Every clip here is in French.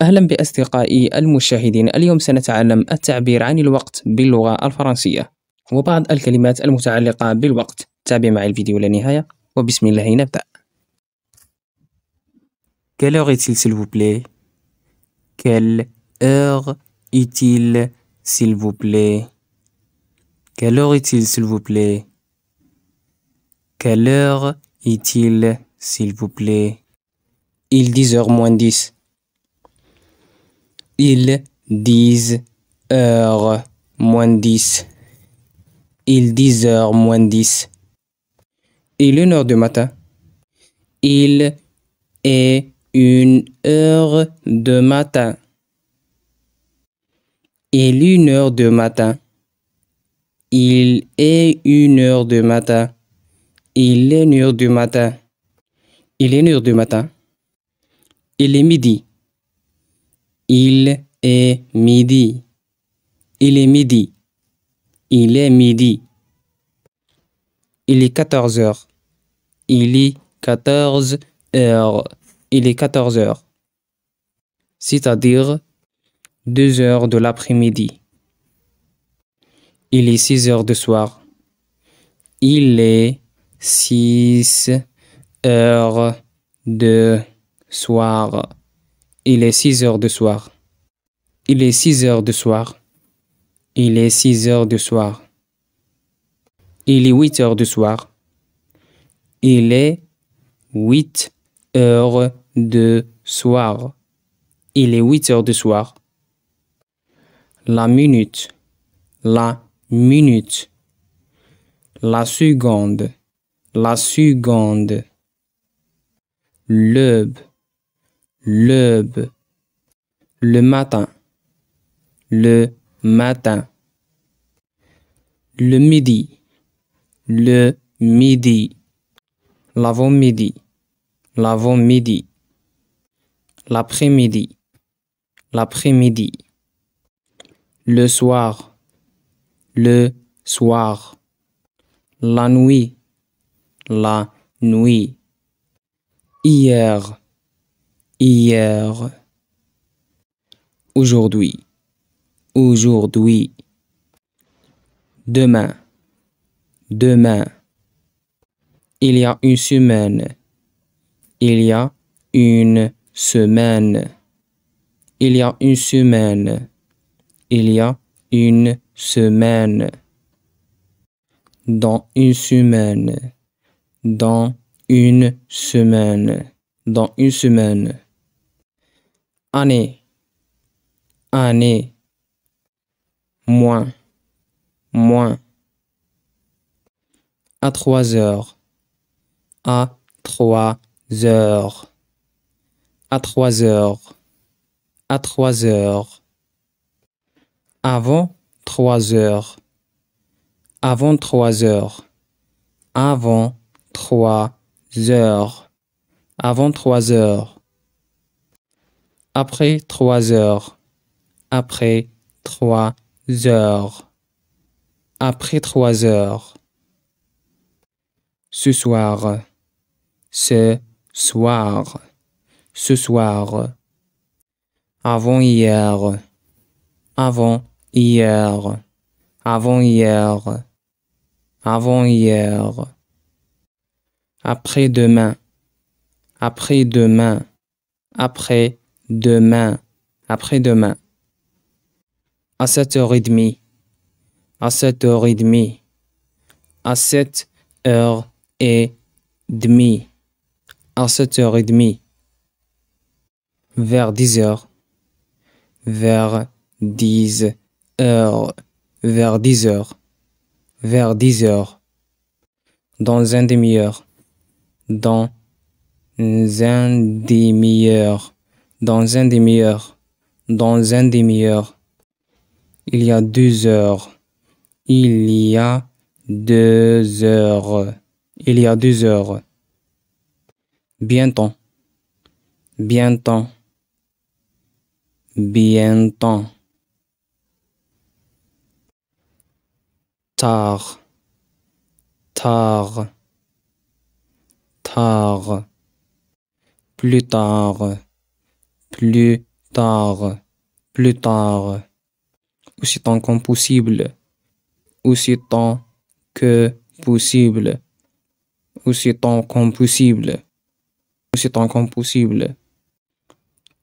أهلا بأصدقائي المشاهدين. اليوم سنتعلم التعبير عن الوقت باللغة الفرنسية وبعض الكلمات المتعلقة بالوقت. تابع معي الفيديو للنهاية وبسم الله نبدأ. Quelle heure est-il s'il vous plaît? Quelle heure est-il s'il vous plaît? Quelle heure est-il s'il vous plaît? Quelle heure est-il s'il vous plaît? Il 10h moins 10. Il 10h moins 10. Il 10h moins 10. Il est 1h du matin. Il est 1h de matin. Il est 1h de matin. Il est 1h de matin. Il est 1h du matin. Il est 1h du matin. Il est midi. Il est midi. Il est midi. Il est midi. Il est 14 heures. Il est 14 heures. Il est 14 heures. C'est-à-dire 2 heures de l'après-midi. Il est 6 heures du soir. Il est 6 heures de soir. Il est 6 heures du soir. Il est 6 heures du soir. Il est 6 heures du soir. Il est 8 heures du soir. Il est 8 heures de soir. Il est 8 heures du soir. La minute. La minute. La seconde. La seconde. L'aube. L'aube. Le matin. Le matin. Le midi. Le midi. L'avant-midi. L'avant-midi. L'après-midi. L'après-midi. Le soir. Le soir. La nuit. La nuit. Hier. Hier. Aujourd'hui. Aujourd'hui. Demain. Demain. Il y a une semaine. Il y a une semaine. Il y a une semaine. Il y a une semaine. Dans une semaine. Dans une semaine. Dans une semaine. Année. Année. Moins. Moins. À 3 heures. À 3 heures. À 3 heures. À 3 heures. Avant 3 heures. Avant 3 heures. Avant 3 heures. Avant 3 heures. Après 3 heures. Après 3 heures. Après 3 heures. Ce soir. Ce soir. Ce soir. Avant hier. Avant hier. Avant hier. Avant hier. Après-demain. Après-demain. Après-demain. Après-demain. À 7h30. À 7h30. À 7h30. À 7h30. Vers 10h. Vers 10h. Vers 10h. Vers 10h. Dans un demi-heure. Dans un demi-heure. Dans un demi-heure. Dans un demi-heure. Il y a 2 heures. Il y a 2 heures. Il y a 2 heures. Bientôt. Bientôt. Bientôt. Tard. Tard. Tard. Plus tard. Plus tard, plus tard. Aussi temps comme possible, aussi temps que possible, aussi temps comme possible, aussi temps comme possible.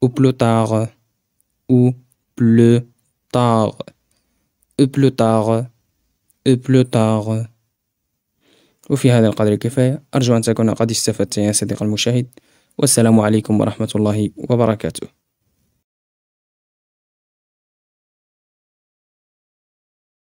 Au plus tard, ou plus tard, au plus tard, au plus tard. وفي هذا القدر كفاية. أرجو أن تكون قد استفدت يا صديقي المشاهد، والسلام عليكم ورحمة الله وبركاته.